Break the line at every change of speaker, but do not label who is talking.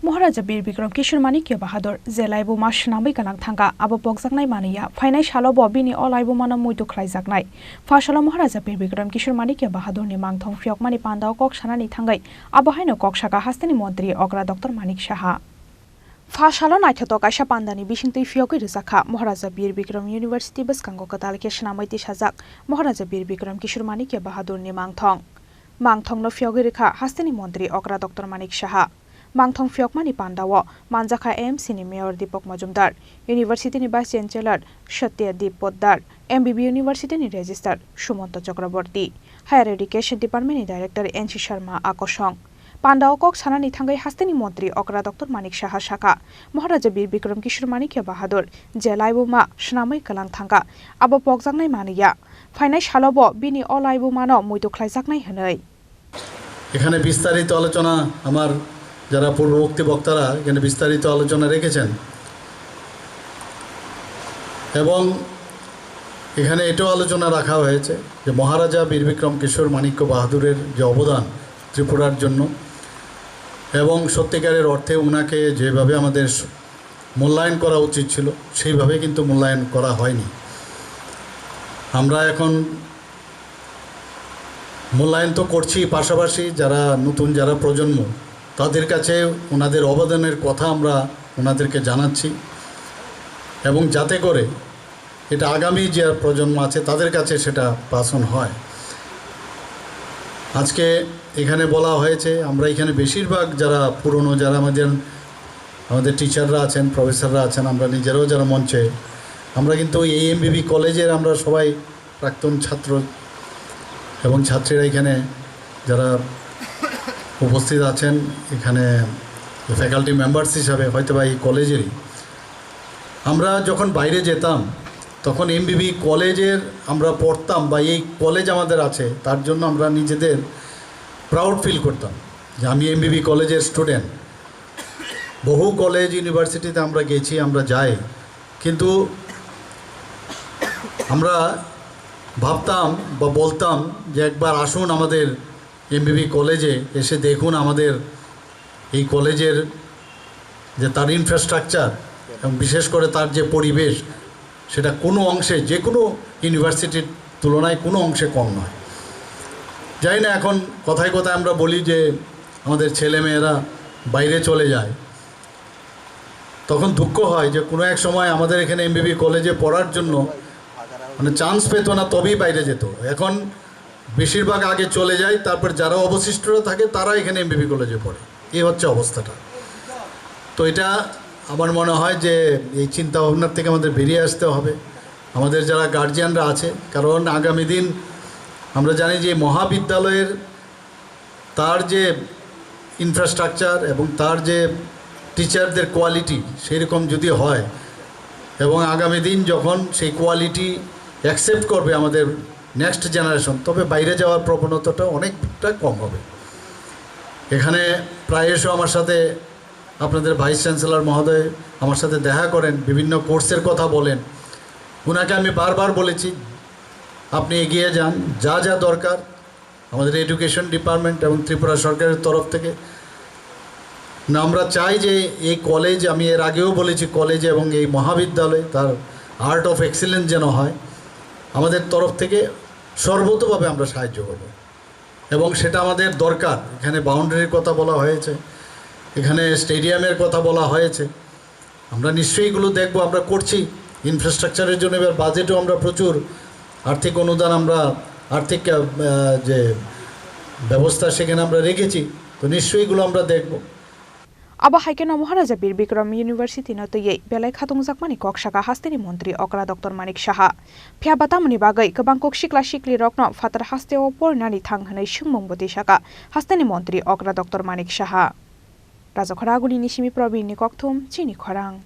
Maharaja Bikram Kishore Manikya Bahadur Zelaibu Ma Swnamjak Kalang Thanga Abo Bwskango Maniya Fainai Shalobo Bini Olaibu Mana Muito Khlaijaknai Fashala Maharaja Bikram Kishore Manikya Bahadur ni Mangthong Phiyogwi Pandao Kok Sanani Thangai Abo Haino Kok Saka Hastani Montri Okra Dr. Manikya Fashala Naithoto Kaisha Pandani Bishingtui Phiyogwi Rwjakha Maharaja Bikram University Bwskango Katalke Swnamjak Sajak Maharaja Bikram Kishore Manikya Bahadur ni Mangthong no Phiyogwi Rekha Hastani Montri Okra Dr. Manikya Mangthong Phiyogwi Pandao Rwjakha AMC ni Mayor Dipok Majumdar University ni Vice Chancellor Satyadip Poddar MBB University ni Registrar Sumonto Chakraborty Higher Education Department ni Director NC Sharma Akoshong Pandao Kok Sanani Thangai Hastani Montri Okra Dr. Manikya Shaka Maharaja Bikram Kishore Manikya Bahadur Zelaibu Ma Swnamjak Kalang Thanga Abo Bwskango Maniya Fainai Shalobo Bini Olaibu Mano Muito Khlaijaknai Hwnai
এখানে বিস্তারিত আলোচনা আমার যারা পূর্ববর্তী বক্তারা এখানে বিস্তারিত আলোচনা রেখেছেন এবং এখানে এটাও আলোচনা রাখা হয়েছে যে মহারাজা বীরবিক্রম কিশোর মানিক্য বাহাদুরের যে অবদান ত্রিপুরার জন্য এবং সত্যিকারের অর্থে ওনাকে যেভাবে আমাদের মূল্যায়ন করা উচিত ছিল সেইভাবে কিন্তু মূল্যায়ন করা হয়নি আমরা এখন মূল্যায়ন তো করছি পাশাপাশি যারা নতুন যারা প্রজন্ম তাদের কাছে ওনাদের অবদানের কথা আমরা ওনাদেরকে জানাচ্ছি এবং যাতে করে এটা আগামী যে প্রজন্ম আছে তাদের কাছে সেটা পাস অন হয় আজকে এখানে বলা হয়েছে আমরা এখানে বেশিরভাগ যারা পুরনো যারা আমাদের টিচাররা আছেন প্রফেসররা আছেন আমরা নিজেরাও যারা মঞ্চে আমরা কিন্তু এই MBB কলেজের আমরা সবাই প্রাক্তন ছাত্র এবং ছাত্রীরা এখানে যারা উপস্থিত আছেন এখানে ফ্যাকাল্টি মেম্বার্স হিসাবে হয়তো বা এই কলেজেরই আমরা যখন বাইরে যেতাম তখন MBB কলেজের আমরা পড়তাম বা এই কলেজ আমাদের আছে তার জন্য আমরা নিজেদের প্রাউড ফিল করতাম যে আমি MBB কলেজের স্টুডেন্ট বহু কলেজ ইউনিভার্সিটিতে আমরা গেছি আমরা যাই কিন্তু আমরা ভাবতাম বা বলতাম যে একবার আসুন আমাদের MBB কলেজে এসে দেখুন আমাদের এই কলেজের যে তার ইনফ্রাস্ট্রাকচার এবং বিশেষ করে তার যে পরিবেশ সেটা কোনো অংশে যে কোনো ইউনিভার্সিটির তুলনায় কোনো অংশে কম নয় জানি না এখন কথায় কথায় আমরা বলি যে আমাদের ছেলেমেয়েরা বাইরে চলে যায় তখন দুঃখ হয় যে কোনো এক সময় আমাদের এখানে MBB কলেজে পড়ার জন্য মানে চান্স পেত না তবেই বাইরে যেত এখন বেশিরভাগ আগে চলে যায় তারপর যারা অবশিষ্টরা থাকে তারা এখানে MBB কলেজে পড়ে এই হচ্ছে অবস্থাটা তো এটা আমার মনে হয় যে এই চিন্তা ভাবনার থেকে আমাদের বেরিয়ে আসতে হবে আমাদের যারা গার্জিয়ানরা আছে কারণ আগামী দিন আমরা জানি যে মহাবিদ্যালয়ের তার যে ইনফ্রাস্ট্রাকচার এবং তার যে টিচারদের কোয়ালিটি সেই রকম যদি হয় এবং আগামী দিন যখন সেই কোয়ালিটি অ্যাকসেপ্ট করবে আমাদের নেক্সট জেনারেশন তবে বাইরে যাওয়ার প্রবণতাটা অনেকটা কম হবে এখানে প্রায়শই আমার সাথে আপনাদের ভাইস চ্যান্সেলর মহোদয় আমার সাথে দেখা করেন বিভিন্ন কোর্সের কথা বলেন ওনাকে আমি বারবার বলেছি আপনি এগিয়ে যান যা যা দরকার আমাদের এডুকেশন ডিপার্টমেন্ট এবং ত্রিপুরা সরকারের তরফ থেকে না আমরা চাই যে এই কলেজ আমি এর আগেও বলেছি কলেজে এবং এই মহাবিদ্যালয় তার আর্ট অফ এক্সিলেন্স যেন হয় আমাদের তরফ থেকে সর্বতোভাবে আমরা সাহায্য করব এবং সেটা আমাদের দরকার এখানে বাউন্ডারির কথা বলা হয়েছে এখানে স্টেডিয়ামের কথা বলা হয়েছে আমরা নিশ্চয়ই এগুলো দেখব আমরা করছি ইনফ্রাস্ট্রাকচারের জন্য এবার বাজেটও আমরা প্রচুর আর্থিক অনুদান আমরা আর্থিক যে ব্যবস্থা সেখানে আমরা রেখেছি তো নিশ্চয়ই এগুলো আমরা দেখব
Aba haikeno Maharaja Bikram University no toyei belai khatungjak mani kok saka hasteni montri okra Dr. Manikya phya batamni bagai gobang kok sikla sikli rokno fatar hasteo pornani thangnai sungmong boti saka hasteni montri okra Dr. Manikya Rwjakha Khorang ni simi probin ni kokthum Chini Khorang